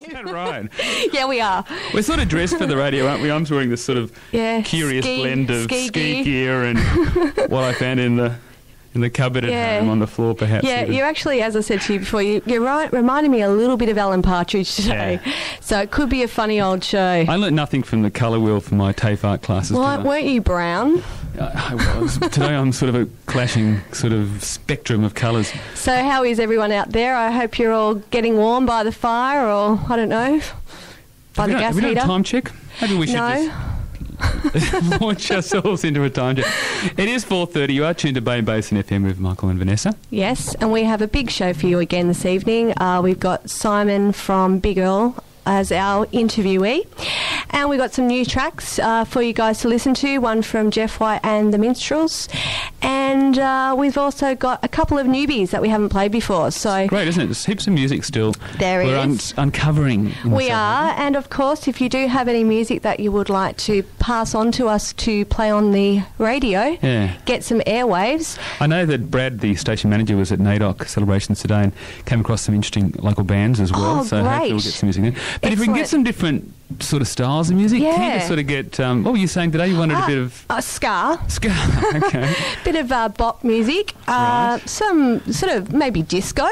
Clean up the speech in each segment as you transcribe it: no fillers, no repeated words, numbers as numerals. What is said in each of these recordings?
Is that right? Yeah, we are. We're sort of dressed for the radio, aren't we? I'm wearing this sort of curious blend of ski gear and what I found in the cupboard at home on the floor, perhaps. Yeah, you actually, as I said to you before, you're right, reminding me a little bit of Alan Partridge today. Yeah. So it could be a funny old show. I learnt nothing from the colour wheel for my TAFE art classes. Well, weren't you brown? I was. Today I'm sort of a clashing sort of spectrum of colours. So how is everyone out there? I hope you're all getting warm by the fire or, I don't know, by the gas heater. Have we done a time check? Maybe we should just launch ourselves into a time check. It is 4:30. You are tuned to Bay Basin FM with Michael and Vanessa. Yes, and we have a big show for you again this evening. We've got Simon from Big Earl as our interviewee. And we've got some new tracks for you guys to listen to, one from Jeff White and the Minstrels. And we've also got a couple of newbies that we haven't played before. So great, isn't it? There's heaps of music still. We're uncovering. We are. And, of course, if you do have any music that you would like to pass on to us to play on the radio, get some airwaves. I know that Brad, the station manager, was at NAIDOC celebrations today and came across some interesting local bands as well. Oh, so great. hopefully we'll get some music there. But Excellent. If we can get some different sort of styles of music, can you just sort of get... what were you saying today? You wanted a bit of... ska. Ska, okay. Bit of bop music. Right. Some sort of maybe disco.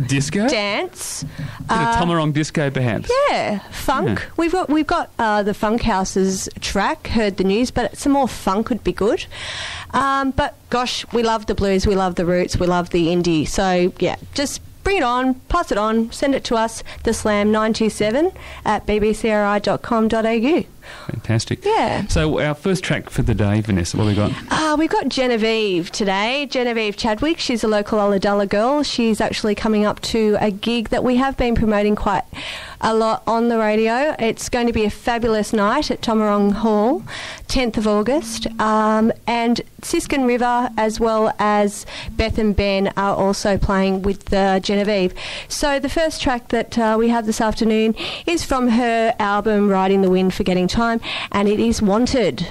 Disco? Dance. Bit of Tomarong disco, perhaps. Yeah, funk. Yeah. We've got the Funk Houses track, Heard the News, but some more funk would be good. But, gosh, we love the blues, we love the roots, we love the indie. So, yeah, just... bring it on, pass it on, send it to us, the slam927 at bbcri.com.au. Fantastic. Yeah. So our first track for the day, Vanessa, what have we got? We've got Genevieve today, Genevieve Chadwick. She's a local Ulladulla girl. She's actually coming up to a gig that we have been promoting quite a lot on the radio. It's going to be a fabulous night at Tomarong Hall, 10th of August. And Siskin River as well as Beth and Ben are also playing with Genevieve. So the first track that we have this afternoon is from her album Riding the Wind, Forgetting Time, and it is Wanted.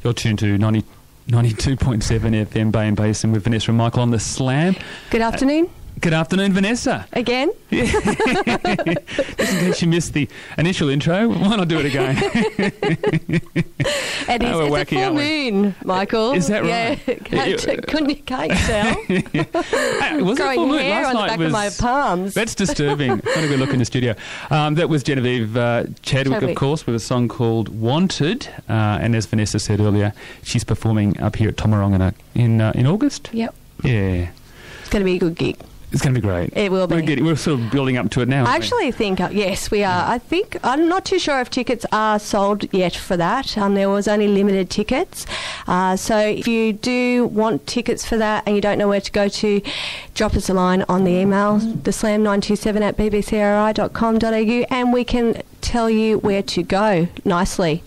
You're tuned to 92.7 FM Bay and Basin with Vanessa and Michael on the Slam. Good afternoon. Good afternoon, Vanessa. Again? Yeah. Just in case you missed the initial intro, why not do it again? It is. It's wacky, a full moon, Michael. Is that right? Yeah. Couldn't you tell? Was growing it full moon? hair Last on night the back of my palms. That's disturbing. I'm going to go look in the studio. That was Genevieve Chadwick, of course, with a song called Wanted. And as Vanessa said earlier, she's performing up here at Tomarong in August. Yep. Yeah. It's going to be a good gig. It's going to be great. It will be. We're sort of building up to it now. I actually think, yes, we are. I think, I'm not too sure if tickets are sold yet for that. There was only limited tickets. So if you do want tickets for that and you don't know where to go to, drop us a line on the email, theslam927@bbcri.com.au, and we can tell you where to go nicely.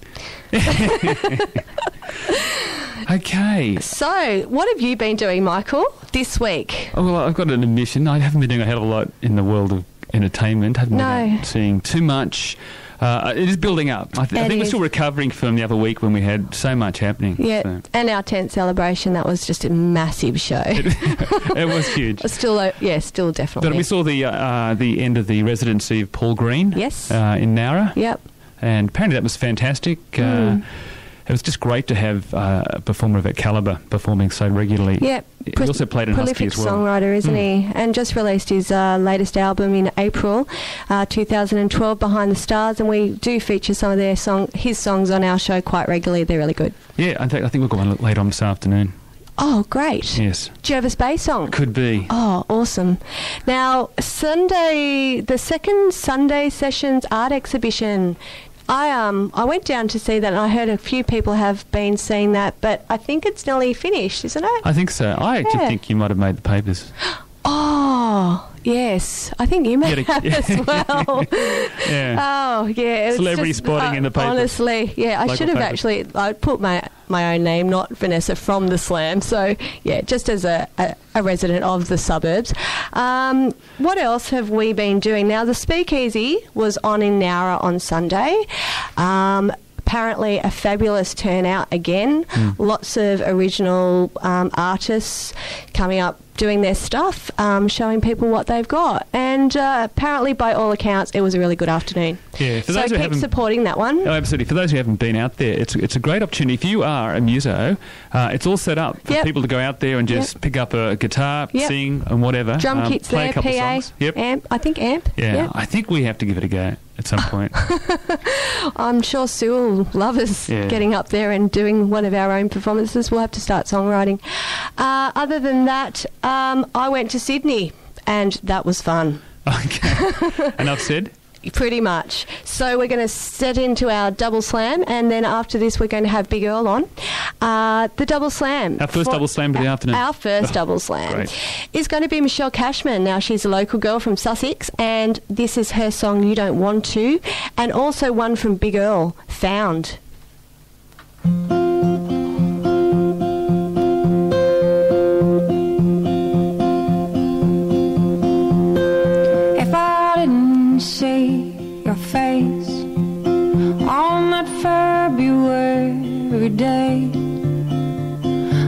Okay. So, what have you been doing, Michael, this week? Oh, well, I've got an admission. I haven't been doing a hell of a lot in the world of entertainment. I haven't been out seeing too much. It is building up. I think we're still recovering from the other week when we had so much happening. Yeah, so. And our 10th celebration, that was just a massive show. It was huge. Still definitely. But we saw the end of the residency of Paul Green. Yes. In Nowra. Yep. And apparently that was fantastic. It was just great to have a performer of that calibre performing so regularly. Yeah. He also played in Husky as well. Prolific songwriter, isn't he? And just released his latest album in April 2012, Behind the Stars, and we do feature some of his songs on our show quite regularly. They're really good. Yeah, I think we've got one later on this afternoon. Oh, great. Yes. Jervis Bay song. Could be. Oh, awesome. Now, Sunday, the second Sunday Sessions art exhibition, I went down to see that, and I heard a few people have been seeing that, but I think it's nearly finished, isn't it? I think so. I actually think you might have made the papers. Oh, yes. I think you may have as well. Yeah. Oh, yeah. Celebrity spotting in the papers. Honestly, yeah. I should have actually put my own name, not Vanessa from the Slam. So, yeah, just as a resident of the suburbs. What else have we been doing? Now, the Speakeasy was on in Nowra on Sunday. Apparently a fabulous turnout again. Lots of original artists coming up doing their stuff, showing people what they've got. And apparently, by all accounts, it was a really good afternoon. Yeah, so keep supporting that one. Oh, absolutely. For those who haven't been out there, it's a great opportunity. If you are a muso, it's all set up for people to go out there and just pick up a guitar, sing and whatever. Drum kits play there, a couple PA, songs. Yep. amp. I think amp. Yeah, I think we have to give it a go at some point. I'm sure Sue will love us getting up there and doing one of our own performances. We'll have to start songwriting. Other than that, I went to Sydney, and that was fun. Okay. Enough said? Pretty much. So we're going to set into our double slam, and then after this we're going to have Big Earl on. The double slam. Our first double slam of the afternoon. Our first double slam is going to be Michelle Cashman. Now, she's a local girl from Sussex, and this is her song, You Don't Want To, and also one from Big Earl, Found. If I didn't see your face on that February day,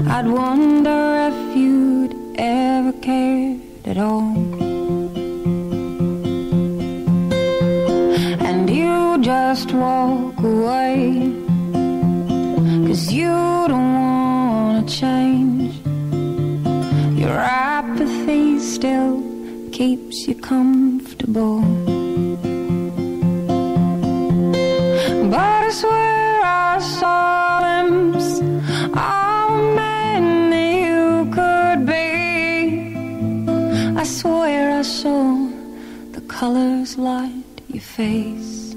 I'd wonder if you'd ever cared at all. And you just walk away, 'cause you don't wanna change. Your apathy still keeps you comfortable. But I swear I saw a glimpse of a man that you could be. I swear I saw the colors light your face.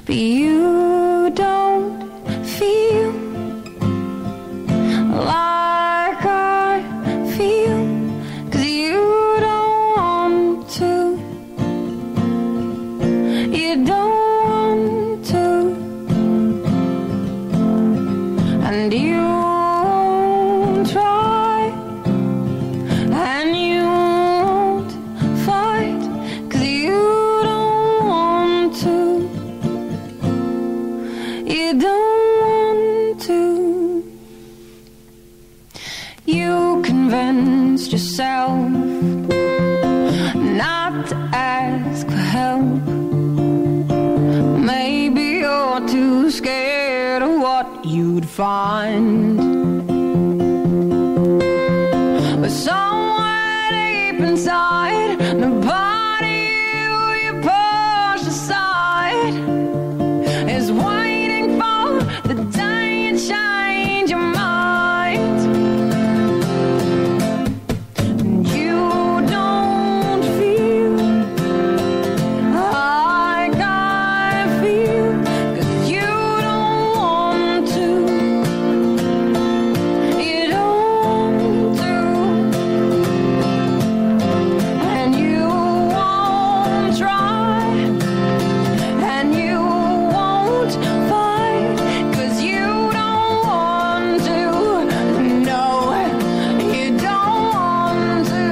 But you don't feel like I feel, 'cause you don't want to. You don't want to. And you won't try. And you won't fight, 'cause you don't want to. You don't want against yourself, not to ask for help. Maybe you're too scared of what you'd find. But somewhere deep inside, the part of you push aside is waiting for the day you change your mind. You don't feel like I feel, 'cause you don't want to. You don't do. And you won't try. And you won't fight, 'cause you don't want to. No, you don't want to.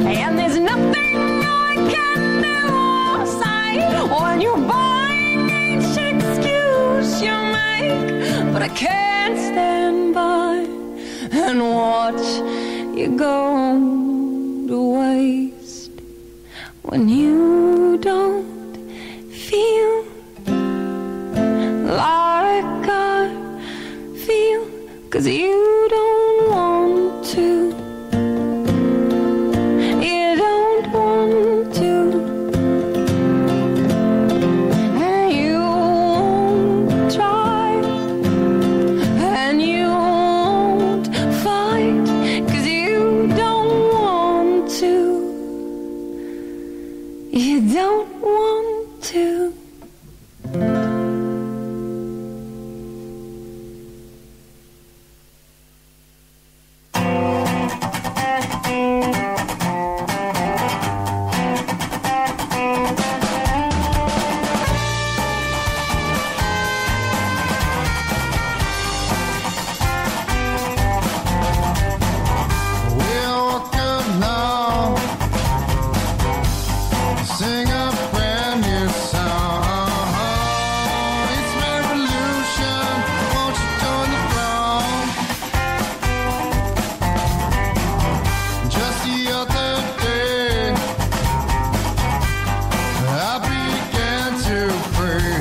And there's nothing I can do or say when you're buying each excuse you make. But I can't stand by and watch you go to waste when you don't feel like I feel, 'cause you don't want to. You don't want to. And you won't try. And you won't fight, 'cause you don't want to. You don't want to. We'll walk along, sing a brand new song. It's revolution, won't you join the throng? Just the other day, I began to pray.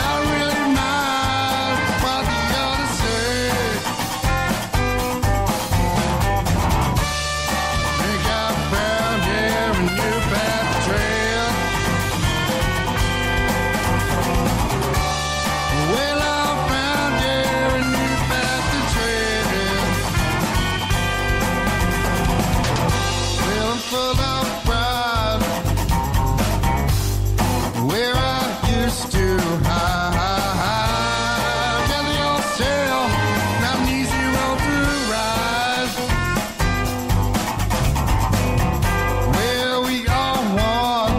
I really mind what the others say. Think I found here a new path trail. Well, I found here a new path to trail. Well, I'm full of pride where I used to hide. Gather yourself, not an easy road to ride. Well, we are one.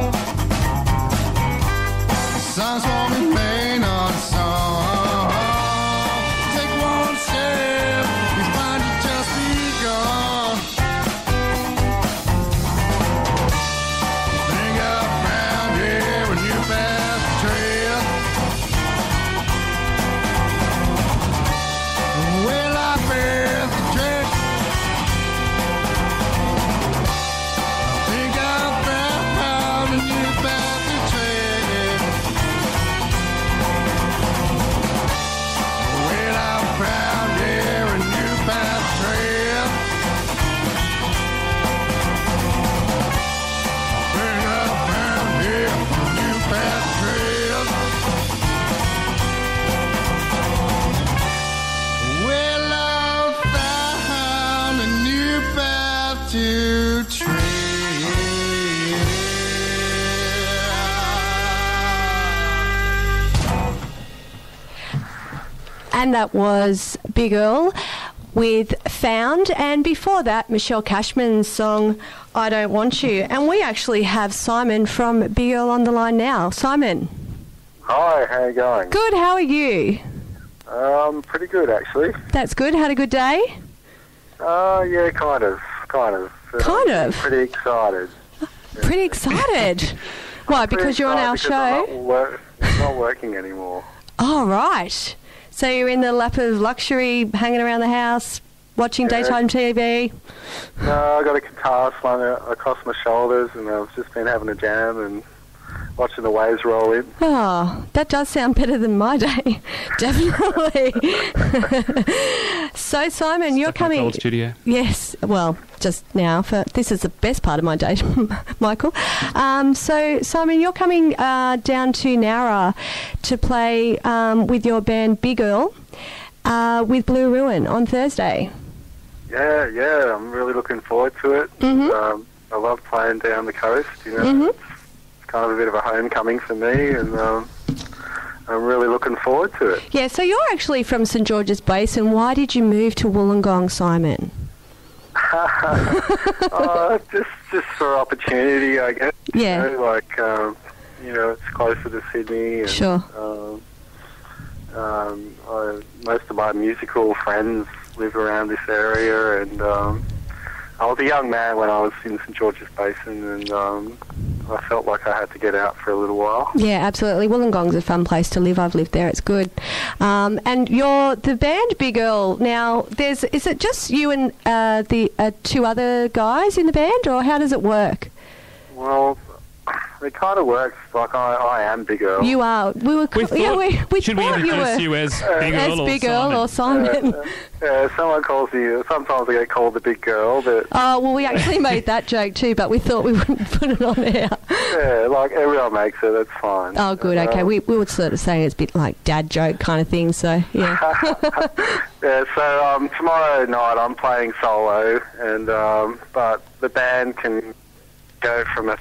Songs won't remain unsung. Take one step, we find you just begun. Think I found here a new path trail. Well, I bear the track. Think I found a new path to trail. Well, I found here a new path trail. Think I found here a new path trail. Well, I found a new path to trail. And that was Big Earl with Found. And before that, Michelle Cashman's song, I Don't Want You. And we actually have Simon from Big Earl on the line now. Simon. Hi, how you going? Good, how are you? Pretty good, actually. That's good. Had a good day? Yeah, kind of. kind of. Kind of? Pretty excited. Pretty excited. Why, because you're on our show? I'm not working anymore. Oh, right. So you're in the lap of luxury, hanging around the house, watching daytime TV? No, I got a guitar slung across my shoulders, and I've just been having a jam and watching the waves roll in. Oh, that does sound better than my day. Definitely. So, Simon, you're Stuck in a coming... cold studio. Yes, well, just now. This is the best part of my day, Michael. So, Simon, you're coming down to Nowra to play with your band Big Earl with Blue Ruin on Thursday. Yeah, I'm really looking forward to it. Mm-hmm. I love playing down the coast, you know. Mm-hmm. It's kind of a bit of a homecoming for me, and I'm really looking forward to it. Yeah, so you're actually from St George's Basin. Why did you move to Wollongong, Simon? Just for opportunity, I guess. Yeah. You know, like, it's closer to Sydney. And, Sure. Most of my musical friends live around this area, and I was a young man when I was in St George's Basin, and I felt like I had to get out for a little while. Yeah, absolutely. Wollongong's a fun place to live. I've lived there. It's good. And you're the band Big Earl. Now, is it just you and the two other guys in the band, or how does it work? Well, it kind of works. Like I am Big Earl. You are. We were. We thought, should we thought you introduce were you as Big Earl as or Big Simon? Earl or Simon. Someone calls you. Sometimes I get called the Big Girl, but Oh, well, we actually made that joke too, but we thought we wouldn't put it on air. yeah, like everyone makes it. That's fine. Oh, good. Okay, we were sort of saying it's a bit like dad joke kind of thing. So yeah. Yeah. So tomorrow night I'm playing solo, and but the band can go from a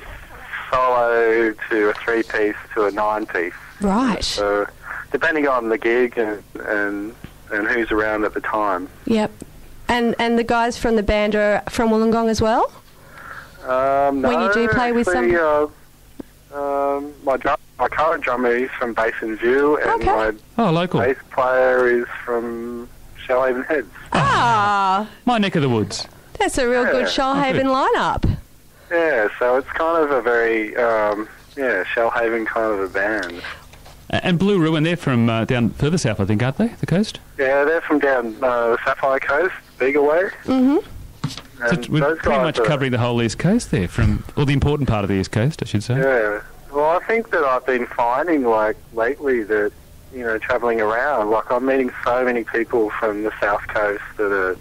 solo to a 3-piece to a 9-piece. Right. So depending on the gig and who's around at the time. Yep. And the guys from the band are from Wollongong as well? No, when you do play with actually, my current drummer is from Basin JUL, and Okay. my Local. bass player is from Shoalhaven Heads. Ah, My neck of the woods. that's a real good Shoalhaven lineup. Yeah, so it's kind of a very Shoalhaven kind of a band. And Blue Ruin, they're from down further south, I think, aren't they, the coast? Yeah, they're from down the Sapphire Coast, Bega Way. Mm-hmm. So we're pretty much covering the whole East Coast there, or the important part of the East Coast, I should say. Yeah. Well, I think that I've been finding, like, lately that, travelling around, like, I'm meeting so many people from the South Coast that are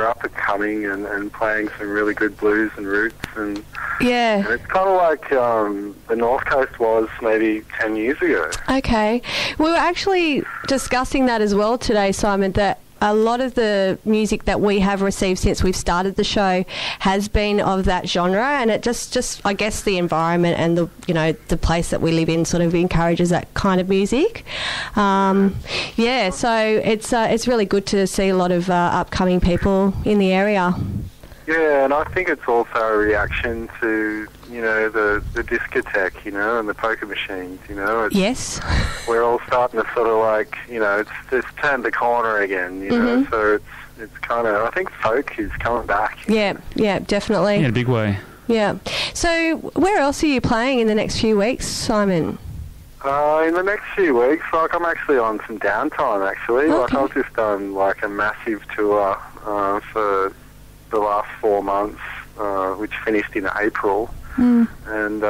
up and coming and playing some really good blues and roots, and Yeah. it's kind of like the North Coast was maybe 10 years ago. Okay. We were actually discussing that as well today, Simon, that a lot of the music that we have received since we've started the show has been of that genre, and it just I guess the environment and the place that we live in sort of encourages that kind of music. So it's really good to see a lot of upcoming people in the area. Yeah, and I think it's also a reaction to, the discotheque, and the poker machines, Yes. We're all starting to sort of like, it's turned the corner again, Mm-hmm. so it's kind of, I think folk is coming back. Yeah, definitely. Yeah, in a big way. Yeah. So where else are you playing in the next few weeks, Simon? In the next few weeks, like, I'm actually on some downtime, actually. Like, Okay. I've just done, like, a massive tour for the last 4 months, which finished in April. Mm. And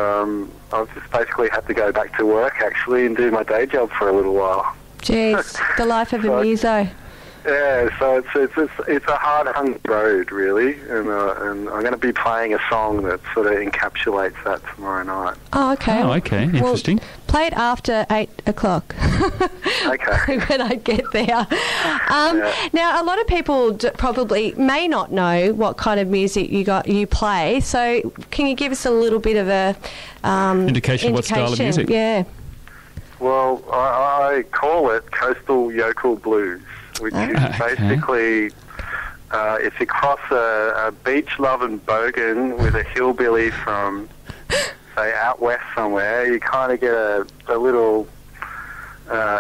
I've just basically had to go back to work, actually, and do my day job for a little while. Jeez, the life of a So- muso. Yeah, so it's a hard-hung road, really, and I'm going to be playing a song that sort of encapsulates that tomorrow night. Oh, okay. Oh, okay. Interesting. Well, play it after 8 o'clock. Okay. When I get there. Now, a lot of people probably may not know what kind of music you play. So, can you give us a little bit of a Indication of what style of music? Yeah. Well, I call it coastal yokel blues, which is basically if you cross a beach-loving bogan with a hillbilly from, say, out west somewhere, you kind of get a little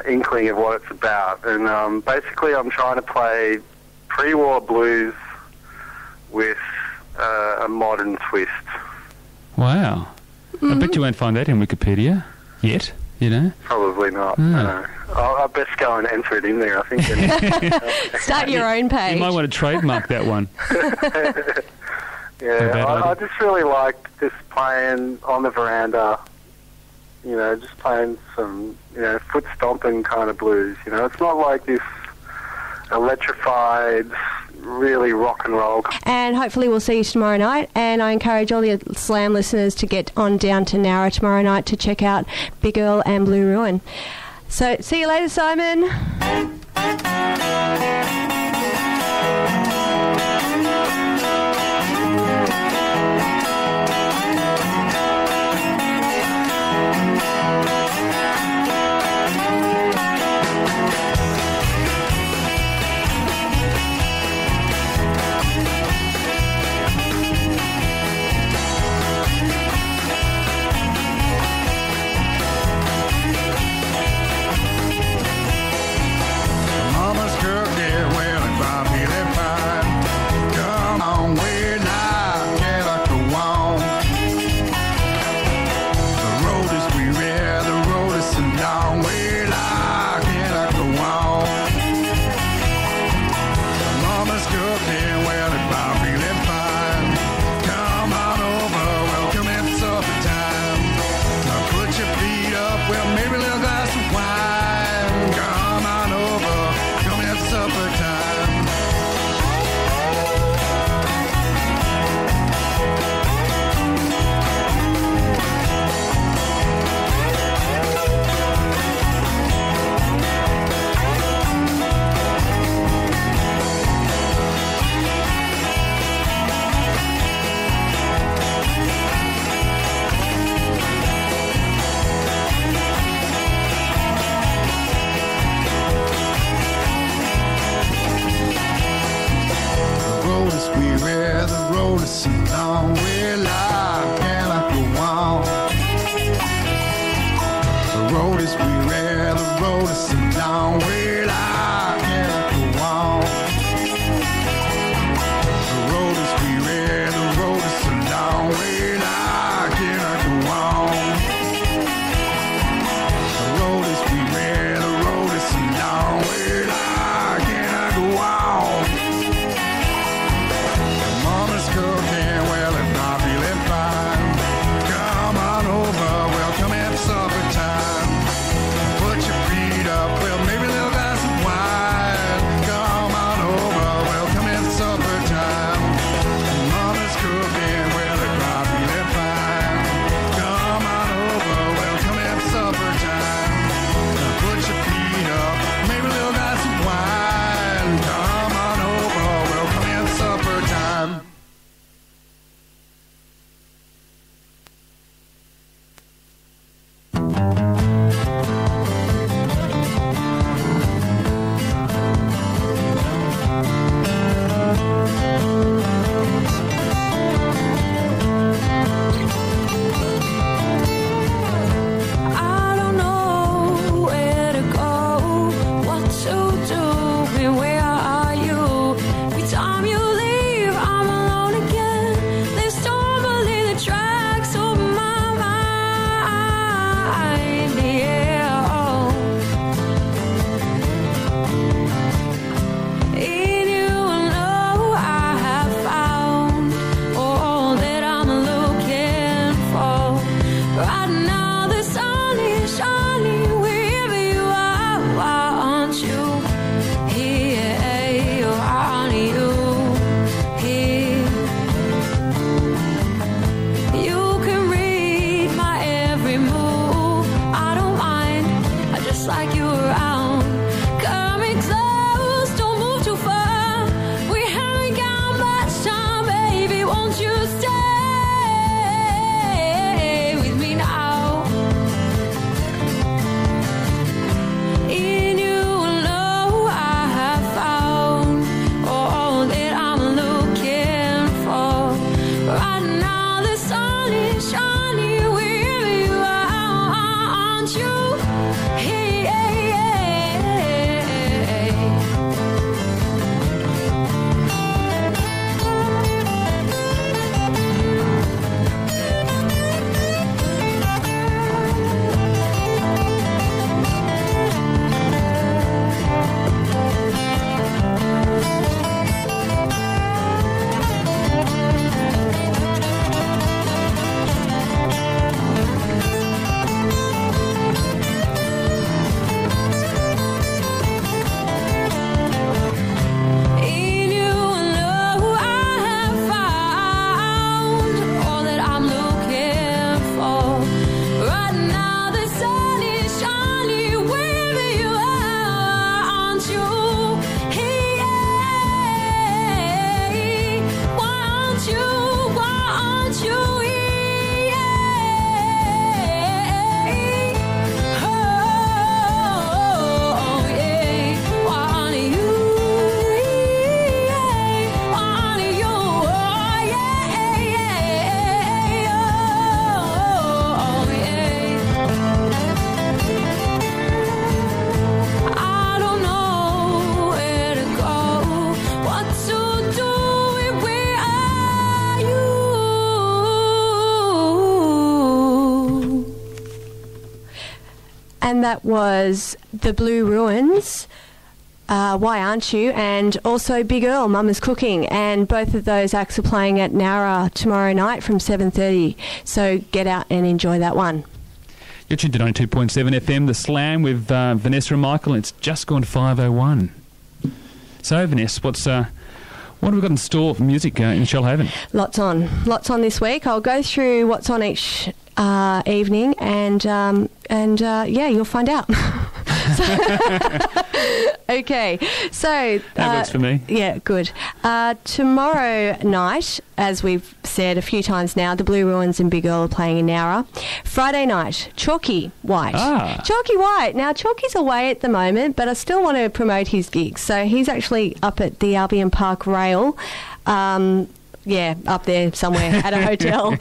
inkling of what it's about. And basically I'm trying to play pre-war blues with a modern twist. Wow. I bet you won't find that in Wikipedia yet, you know. Probably not. No. No. I'll best go and enter it in there, I think. Start your own page. You might want to trademark that one. Yeah, I just really like just playing on the veranda, you know, just playing some, you know, foot stomping kind of blues, you know. It's not like this electrified, really rock and roll. And hopefully we'll see you tomorrow night. And I encourage all the Slam listeners to get on down to Nowra tomorrow night to check out Big Earl and Blue Ruin. So see you later, Simon. Mama's cooked it well and Bobby that fine. Come on, we're not get up the wall. The road is weary, the road is so long. We're not get up the wall. Mama's cooked it well and Bobby that fine. Come on over, welcome at supper time. Put your feet up, well maybe a little glass of wine. Come on over, come have supper time. The road is weary, the road is so long. We're live, can I go on? The road is weary, the road is so long. We're live, can I go on? The road is weary, the road is so long. We're live, can I go on? The road is weary, the road is so long. We're live, can I go on? Mama's cooking well and not feeling fine. Come on over, welcome at supper time. Put your feet up, well maybe a little glass of wine. Come on over, welcome at supper time. Mama's cooking well and not feeling fine. Come on over, welcome at supper time. Put your feet up, maybe a little glass of wine. Come on over, welcome at supper time. I don't know where to go, what to do, and where are you? Every time you leave, I'm alone again. They stumbling the tracks over my mind. Yeah, in you, I know I have found all that I'm looking for. Right now, the sun is shining wherever you are. Why aren't you here? that was The Blue Ruins, Why Aren't You, and also Big Earl, Mama's Cooking, and both of those acts are playing at Nowra tomorrow night from 7:30, so get out and enjoy that one. You're tuned to 92.7 FM, The Slam with Vanessa and Michael. It's just gone 5:01. So, Vanessa, what have we got in store for music in Shellhaven? Lots on this week. I'll go through what's on each evening, and you'll find out. Okay, so that works for me. Yeah, good. Tomorrow night, as we've said a few times now, the Blue Ruins and Big Earl are playing in Nowra. Friday night, Chalky White. Chalky White. Now, Chalky's away at the moment, but I still want to promote his gigs. So he's actually up at the Albion Park Rail. Up there somewhere at a hotel.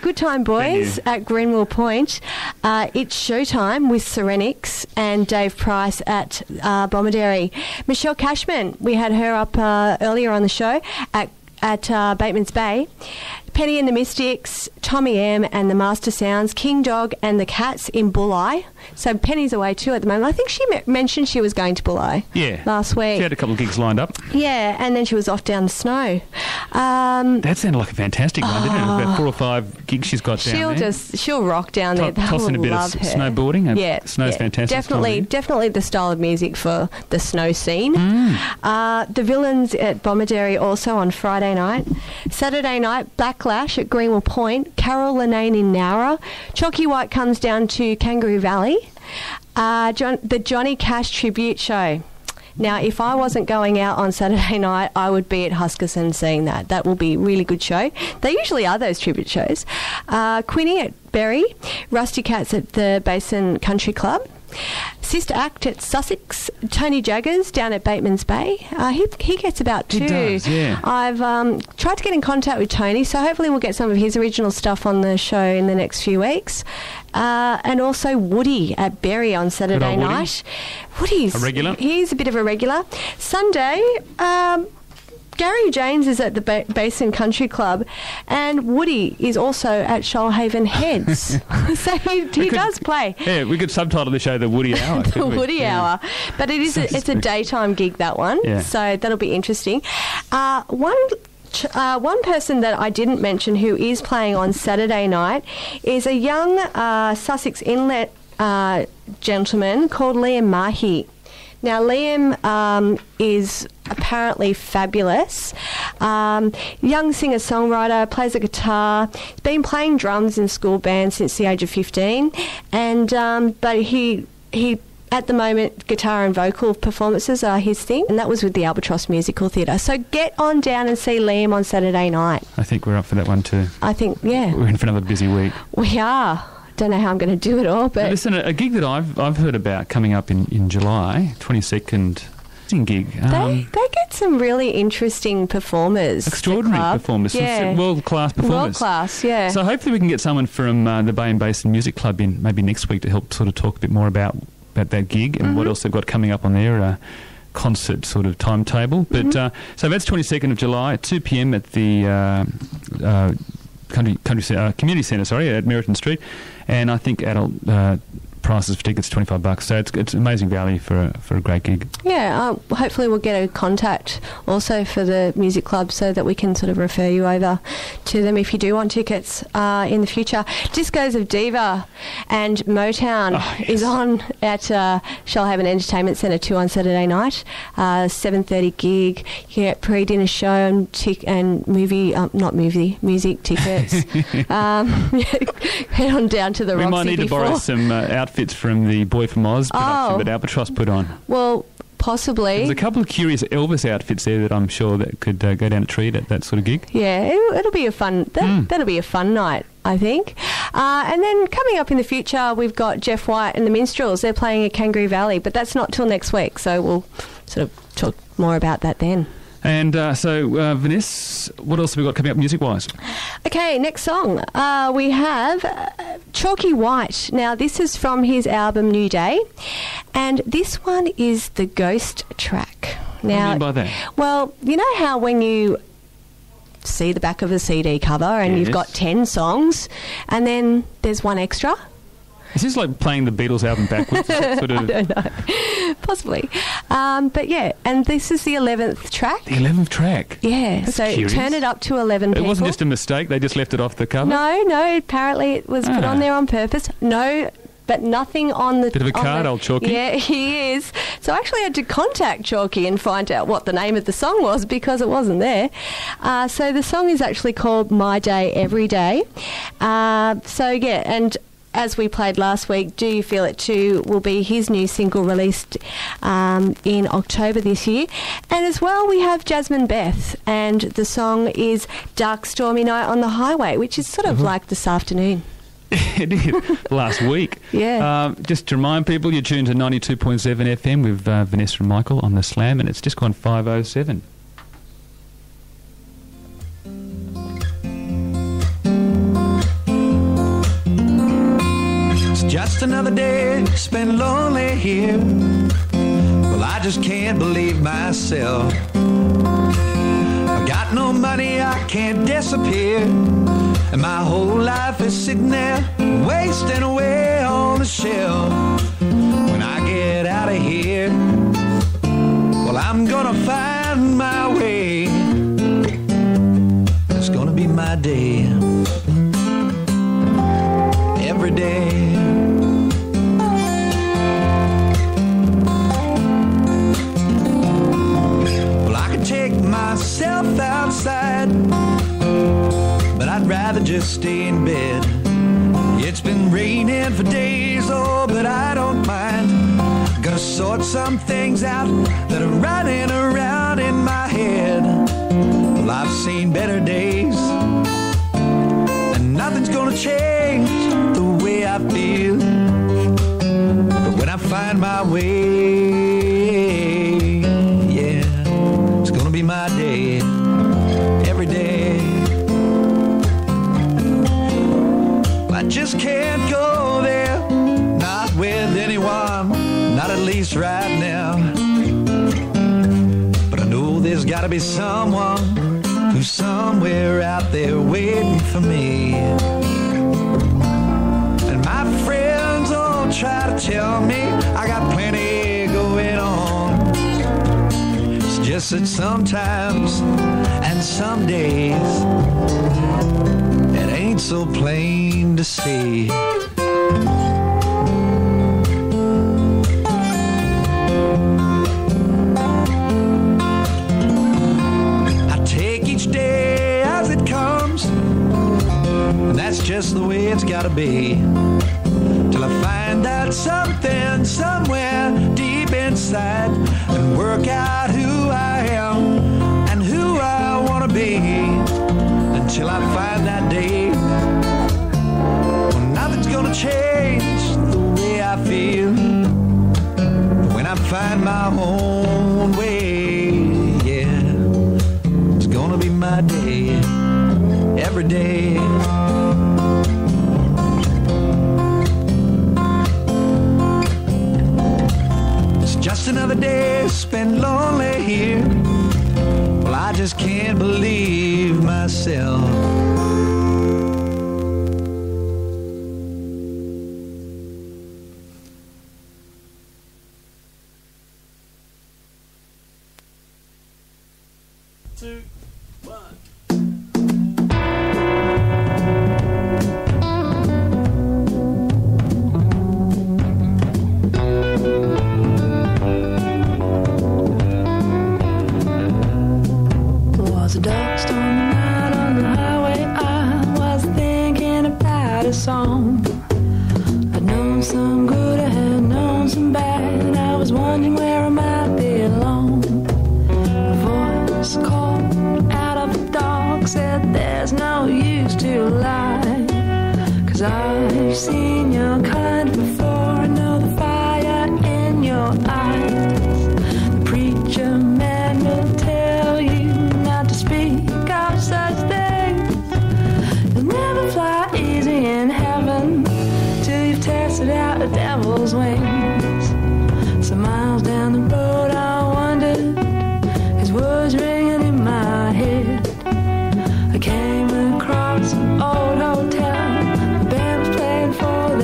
Good Time Boys at Greenwell Point. It's Showtime with Serenics and Dave Price at Bomaderry. Michelle Cashman, we had her up earlier on the show at Bateman's Bay. Penny and the Mystics, Tommy M and the Master Sounds, King Dog and the Cats in Bulli. So Penny's away too at the moment. I think she mentioned she was going to Bulli last week. She had a couple of gigs lined up. Yeah, and then she was off down the snow. That sounded like a fantastic one, didn't it? About 4 or 5 gigs she's got down there. She'll rock down there. Tossing a bit of snowboarding. Snow's fantastic. Definitely the style of music for the snow scene. The Villains at Bomaderry also on Friday night. Saturday night, Backlash at Greenwell Point. Carol Linane in Nowra. Chalky White comes down to Kangaroo Valley. The Johnny Cash tribute show. Now, if I wasn't going out on Saturday night, I would be at Huskerson seeing that. That will be a really good show. They usually are, those tribute shows. Quinny at Berry. Rusty Cats at the Basin Country Club. Sister Act at Sussex. Tony Jaggers down at Bateman's Bay. He gets about 2. He does, yeah. I've tried to get in contact with Tony, so hopefully we'll get some of his original stuff on the show in the next few weeks. And also Woody at Berry on Saturday night. Woody's a regular. He's a bit of a regular. Sunday, Gary James is at the Basin Country Club, and Woody is also at Shoalhaven Heads. So he does play. Yeah, we could subtitle the show The Woody Hour. The Woody Hour. But it's a daytime gig, that one. Yeah. So that'll be interesting. One person that I didn't mention who is playing on Saturday night is a young Sussex Inlet gentleman called Liam Mahi. Now, Liam is apparently fabulous. Young singer-songwriter, plays the guitar. He's been playing drums in school bands since the age of 15. But he at the moment, guitar and vocal performances are his thing, and that was with the Albatross Musical Theatre. So get on down and see Liam on Saturday night. I think we're up for that one too. I think, yeah. We're in for another busy week. We are. Don't know how I'm going to do it all, but... Now listen, a gig that I've heard about coming up in July, 22nd gig. They get some really interesting performers. Extraordinary performers. Yeah. World-class performers. World-class, yeah. So hopefully we can get someone from the Bay and Basin Music Club in maybe next week to help sort of talk a bit more about that gig and what else they've got coming up on their concert sort of timetable. But so that's 22nd of July at 2 p.m. at the Community Centre, at Meriton Street, and I think adult prices for tickets $25. So it's amazing value for a great gig. Yeah, hopefully we'll get a contact also for the music club so that we can sort of refer you over to them if you do want tickets in the future. Discos of Diva and Motown is on at Shoalhaven Entertainment Centre 2 on Saturday night. 7:30 gig. You get pre-dinner show and music tickets. Head on down to the Roxy. We might need to borrow some outfits from the Boy from Oz production that Albatross put on. Well, possibly. There's a couple of curious Elvis outfits there that I'm sure that could go down a treat at that sort of gig. Yeah, it'll be a fun. That'll be a fun night, I think. And then coming up in the future, we've got Jeff White and the Minstrels. They're playing at Kangaroo Valley, but that's not till next week, so we'll sort of talk more about that then. And so, Vanessa, what else have we got coming up music-wise? Okay, next song. We have Chalky White. Now, this is from his album New Day, and this one is the Ghost track. Now, what do you mean by that? Well, you know how when you see the back of a CD cover and you've got 10 songs, and then there's one extra? Is this like playing the Beatles album backwards? Sort of... I don't know. Possibly. But yeah, and this is the 11th track. The 11th track? Yeah, That's so curious. turn it up to 11 people. It wasn't just a mistake, they just left it off the cover? No, apparently it was put on there on purpose. No, but nothing on the... Bit of a card, old Chalky. Yeah, he is. So I actually had to contact Chalky and find out what the name of the song was because it wasn't there. So the song is actually called My Day Every Day. So yeah, and... as we played last week, Do You Feel It Too will be his new single released in October this year. And as well, we have Jasmine Beth, and the song is Dark Stormy Night on the Highway, which is sort of like this afternoon. It is. Last week. Yeah. Just to remind people, you're tuned to 92.7 FM with Vanessa and Michael on The Slam, and it's just gone 5:07. Just another day spent lonely here. Well, I just can't believe myself. I got no money, I can't disappear. And my whole life is sitting there, wasting away on the shelf. When I get out of here, well, I'm gonna find my way. It's gonna be my day. Every day. Take myself outside, but I'd rather just stay in bed. It's been raining for days, oh, but I don't mind. Gonna sort some things out that are running around in my head. Well, I've seen better days, and nothing's gonna change the way I feel. But when I find my way, be my day, every day. I just can't go there, not with anyone, not at least right now. But I know there's gotta be someone who's somewhere out there waiting for me. And my friends all try to tell me I got plenty going on. Just that sometimes and some days it ain't so plain to see. I take each day as it comes, and that's just the way it's gotta be. Till I find out something somewhere deep inside and work out who I am and who I want to be. Until I find that day, well, nothing's gonna change the way I feel. When I find my own way, yeah, it's gonna be my day, every day. Just another day spent lonely here. Well, I just can't believe myself. Two, one. Was a dark stormy night on the highway. I was thinking about a song. I'd known some good, I had known some bad. I was wondering where I might belong. A voice called out of the dark, said there's no use to lie. 'Cause I've seen your kind before, I know the fire in your eyes. The preacher man will tell you not to speak of such things. You'll never fly easy in heaven till you've tested out the devil's wings. Some miles down the road I wondered, his words ringing in my head. I came across an old hotel, the band was playing for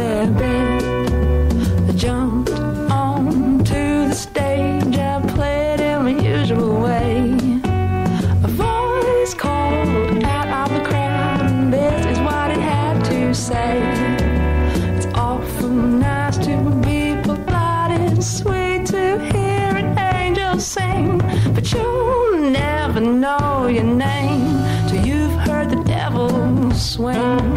never know your name till you've heard the devil swing.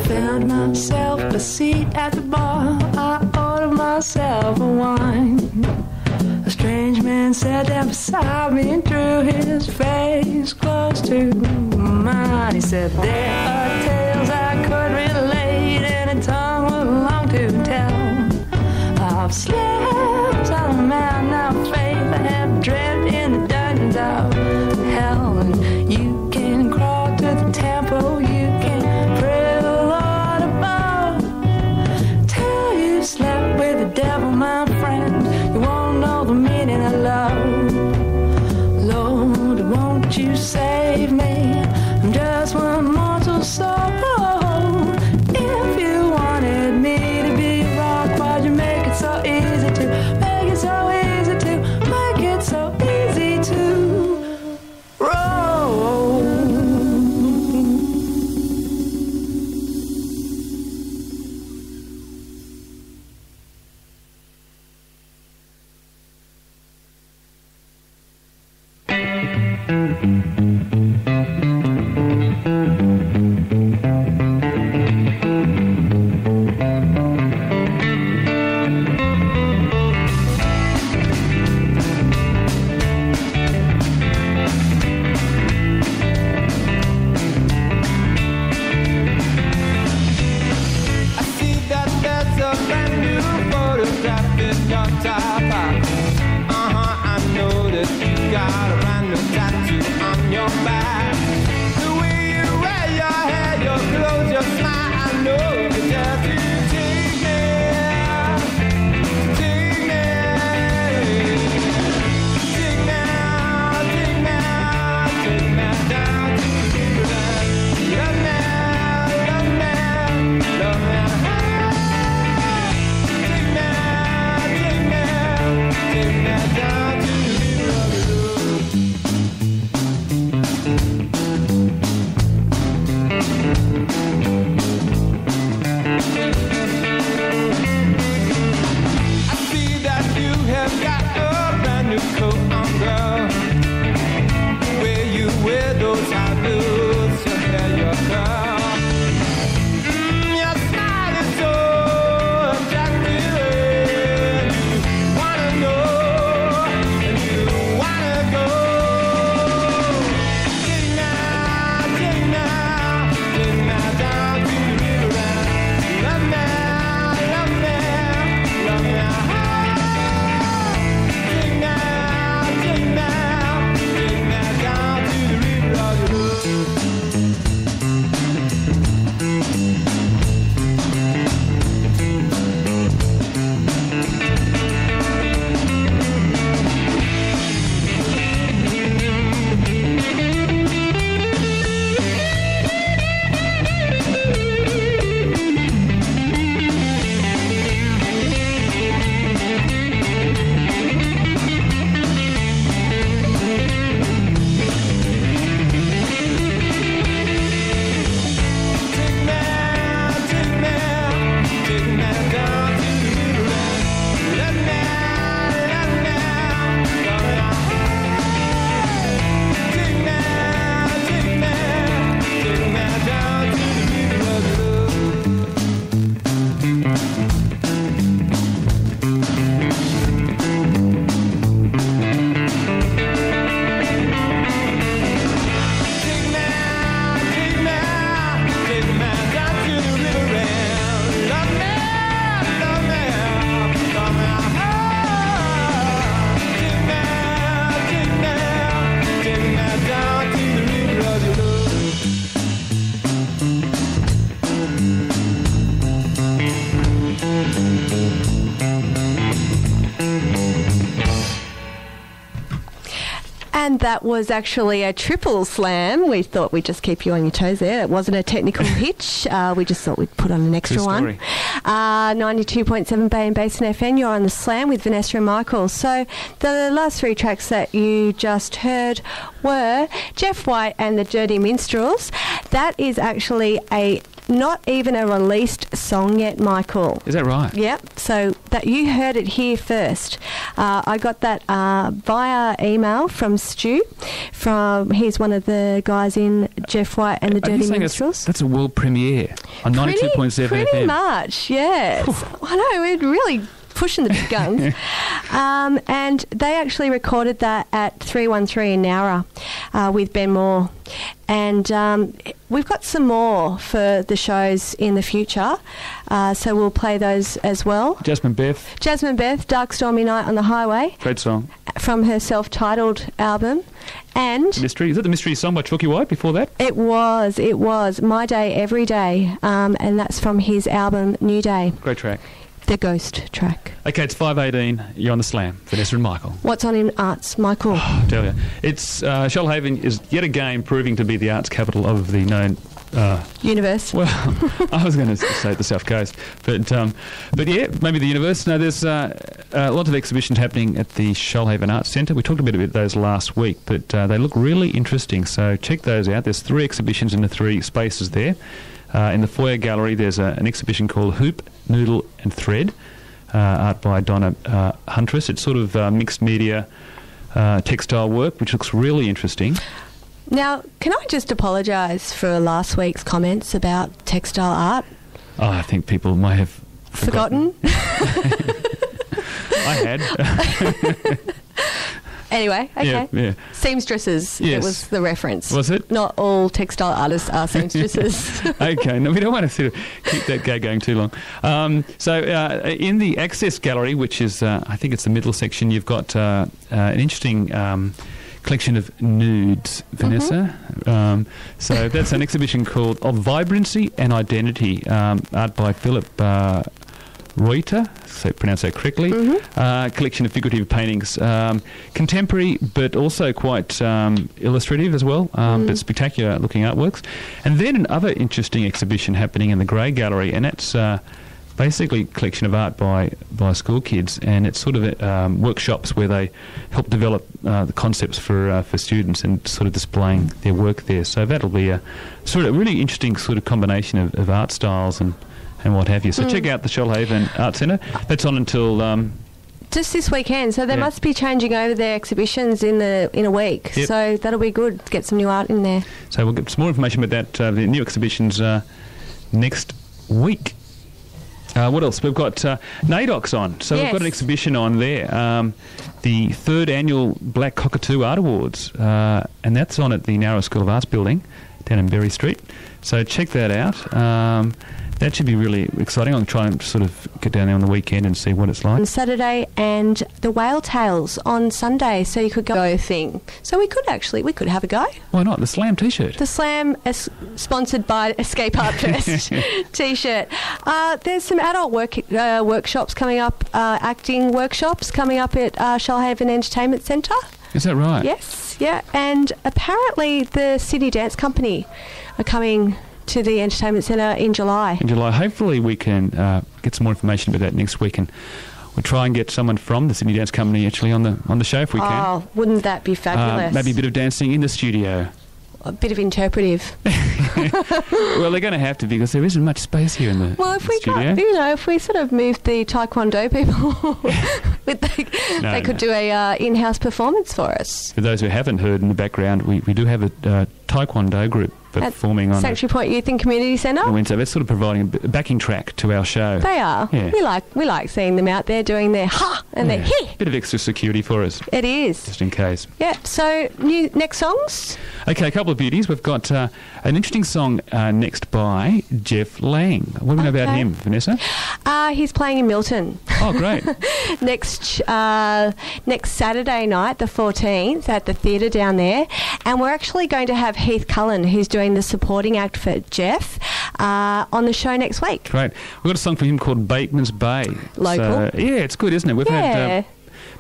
Found myself a seat at the bar. I ordered myself a wine. A strange man sat down beside me and drew his face close to mine. He said, there are tales I could relate and a tongue would long to tell. I've slept on the mountain of faith. I have dreamt in the dungeons of hell. And you can crawl to the temple. You can pray the Lord above. Till you slept with the devil, my friend, you won't know the meaning of love. Lord, won't you save me? I'm just one mortal soul. If you wanted me to be a rock, why'd you make it so easy to make it so easy to make it so easy to roll? I see that there's a brand new photograph in your top box. I know that you got a brand new tattoo on your back. The way you wear your hair, your clothes, your smile, I know you just to take me, take me, take me, take me, take me down to Riverland. Love me, love me, love me. Take me, take me, take me down to the river of love. And that was actually a triple slam. We thought we'd just keep you on your toes there. It wasn't a technical hitch. We just thought we'd put on an extra one. 92.7 Bay and Basin FM, you're on the slam with Vanessa and Michael. So the last three tracks that you just heard were Jeff White and the Dirty Minstrels. That is actually not even a released song yet, Michael. Is that right? Yep. So that you heard it here first. I got that via email from Stu. He's one of the guys in Jeff White and the Dirty Minstrels. That's a world premiere on 92.7 FM. Pretty much, yes. I know, we're really pushing the big guns. And they actually recorded that at 313 in Nowra with Ben Moore. And we've got some more for the shows in the future, so we'll play those as well. Jasmine Beth, Dark Stormy Night on the Highway. Great song. From her self-titled album. And Mystery. Is it the Mystery song by Chalky White before that? It was. My Day, Every Day. And that's from his album New Day. Great track. The Ghost track. Okay, it's 5:18. You're on the slam. Vanessa and Michael. What's on in arts, Michael? I tell you, it's Shoalhaven is yet again proving to be the arts capital of the known universe. Well, I was going to say the South Coast, but yeah, maybe the universe. No, there's a lot of exhibitions happening at the Shoalhaven Arts Centre. We talked a bit about those last week, but they look really interesting. So check those out. There's 3 exhibitions in the 3 spaces there. In the foyer gallery, there's an exhibition called Hoop, Noodle and Thread, art by Donna Huntress. It's sort of mixed media textile work, which looks really interesting. Now, can I just apologise for last week's comments about textile art? Oh, I think people might have forgotten. I had. Anyway, okay. Yeah. Seamstresses, Yes. It was the reference. Was it? Not all textile artists are seamstresses. Okay, no, we don't want to sort of keep that gag going too long. So in the Access Gallery, which is, I think it's the middle section, you've got an interesting collection of nudes, Vanessa. So that's an exhibition called Of Vibrancy and Identity, art by Philip Reuter, so pronounce that correctly. Collection of figurative paintings, contemporary but also quite illustrative as well, but spectacular looking artworks. And then another interesting exhibition happening in the Grey Gallery, and that's basically a collection of art by school kids, and it's sort of workshops where they help develop the concepts for students and sort of displaying their work there. So that'll be a sort of really interesting sort of combination of art styles and what have you. So check out the Shoalhaven Art Centre. That's on until just this weekend. So they must be changing over their exhibitions in a week. Yep. So that'll be good to get some new art in there. So we'll get some more information about that, the new exhibitions next week. What else? We've got NAIDOC's on. So we've got an exhibition on there. The 3rd annual Black Cockatoo Art Awards. And that's on at the Nowra School of Arts building down in Berry Street. So check that out. That should be really exciting. I'll try and sort of get down there on the weekend and see what it's like. On Saturday and the Whale Tales on Sunday, so you could go thing. So we could have a go. Why not? The Slam T-shirt. The Slam is sponsored by Escape Art Fest T-shirt. There's some adult workshops coming up, acting workshops coming up at Shoalhaven Entertainment Centre. Is that right? Yes, yeah. And apparently the Sydney Dance Company are coming to the Entertainment Centre in July. Hopefully we can get some more information about that next week, and we'll try and get someone from the Sydney Dance Company actually on the show if we can. Oh, wouldn't that be fabulous? Maybe a bit of dancing in the studio. A bit of interpretive. Well, they're going to have to, because there isn't much space here in the studio. If we sort of moved the Taekwondo people, they could do a in-house performance for us. For those who haven't heard in the background, we do have a Taekwondo group performing on Sanctuary Point Youth and Community Centre. Wednesday. They're sort of providing a backing track to our show. They are. Yeah. We like seeing them out there doing their ha and their he. Bit of extra security for us. It is. Just in case. Yeah. So next songs. Okay, a couple of beauties. We've got an interesting song next by Jeff Lang. What do we know about him, Vanessa? He's playing in Milton. Oh, great. next Saturday night, the 14th, at the theatre down there. And we're actually going to have Heath Cullen, who's doing the supporting act for Jeff, on the show next week. Great. We've got a song from him called Bateman's Bay. Local. So, yeah, it's good, isn't it? We've had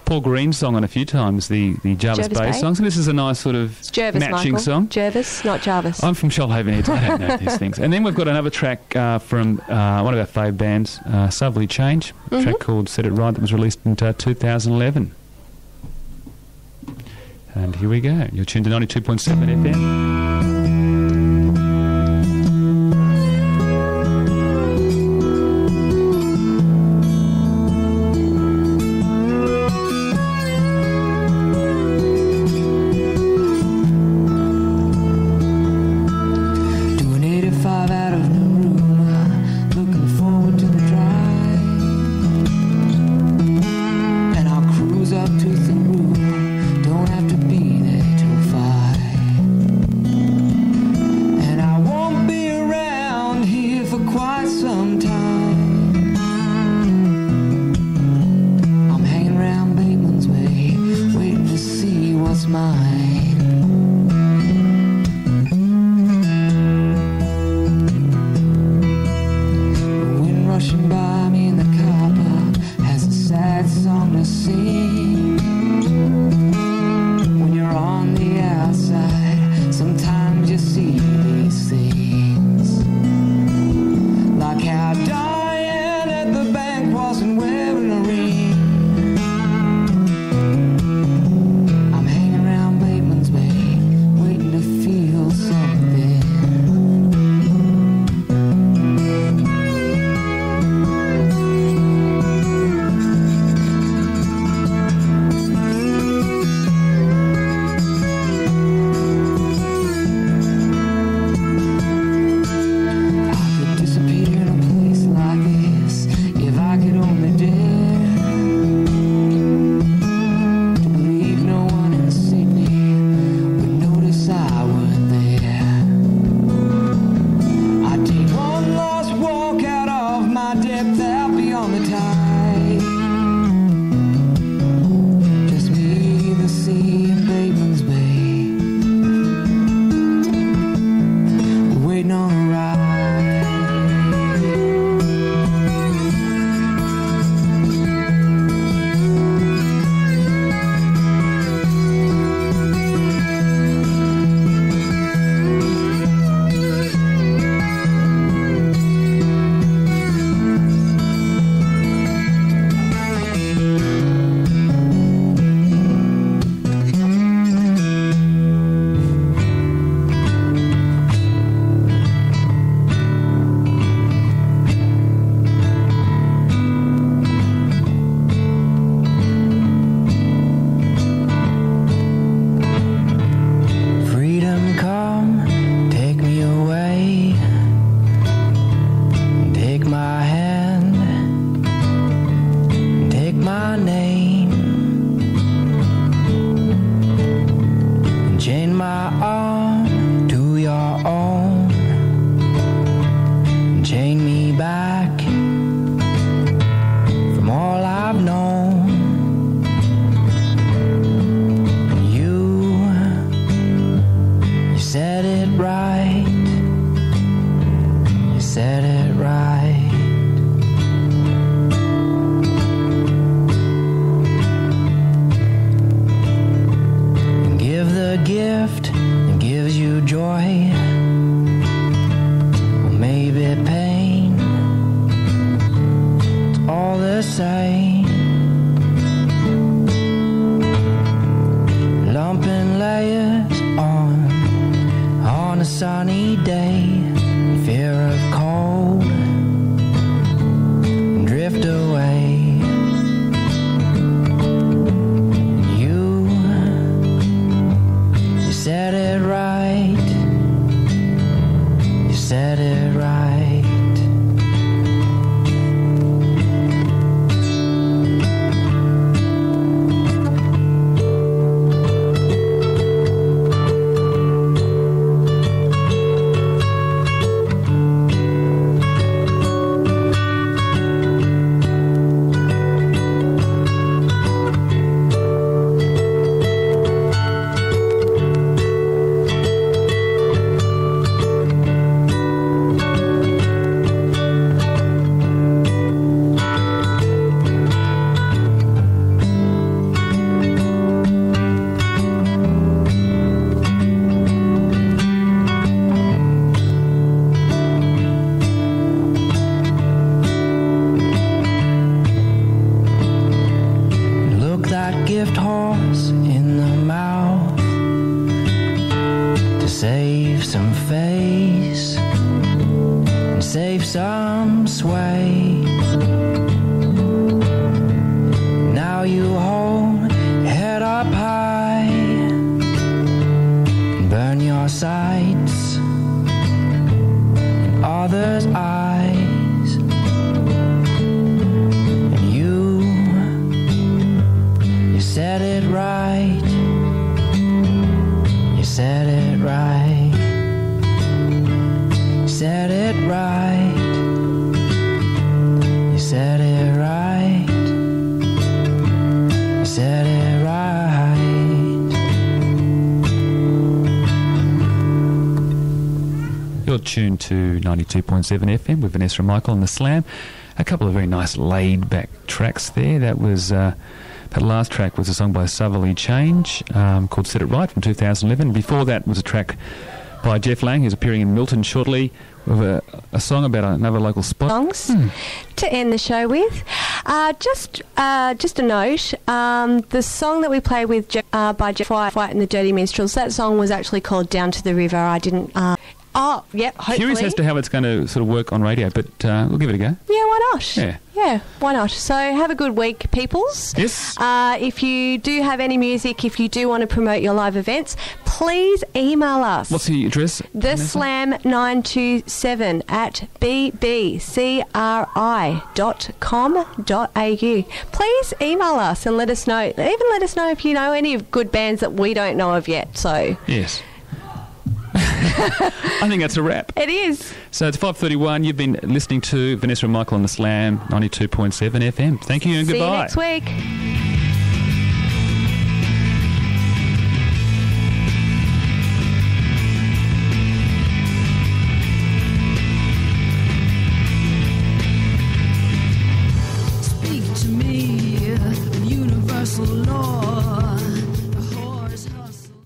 Paul Green's song on a few times, the Jarvis Bay song. So this is a nice sort of Jervis, matching Michael. song. Jervis, not Jarvis. I'm from Shoalhaven Heads. I don't know these things. And then we've got another track from one of our fave bands, Southerly Change, a track called Set It Right that was released in 2011. And here we go. You're tuned to 92.7 FM. Save some face and save some sway. Now you hold your head up high and burn your sights in others' eyes. And you said it right. You said it right. You said it right. You said it right. You said it right. You're tuned to 92.7 FM with Vanessa and Michael on the Slam. A couple of very nice laid-back tracks there. That was that last track was a song by Southerly Change called Set It Right from 2011. Before that was a track by Jeff Lang, who's appearing in Milton shortly, with a song about another local spot. Songs to end the show with. Just a note, the song that we played with by Jeff White and the Dirty Minstrels, that song was actually called Down to the River. I didn't... Oh, yep, hopefully. Curious as to how it's going to sort of work on radio, but we'll give it a go. Yeah, why not? Yeah, why not? So have a good week, peoples. Yes. If you do have any music, if you do want to promote your live events, please email us. What's the address? theslam927 at bbcri.com.au. Please email us and let us know. Even let us know if you know any of good bands that we don't know of yet. So yes. I think that's a wrap. It is. So it's 5:31. You've been listening to Vanessa and Michael on the Slam 92.7 FM. Thank you and goodbye. See you next week.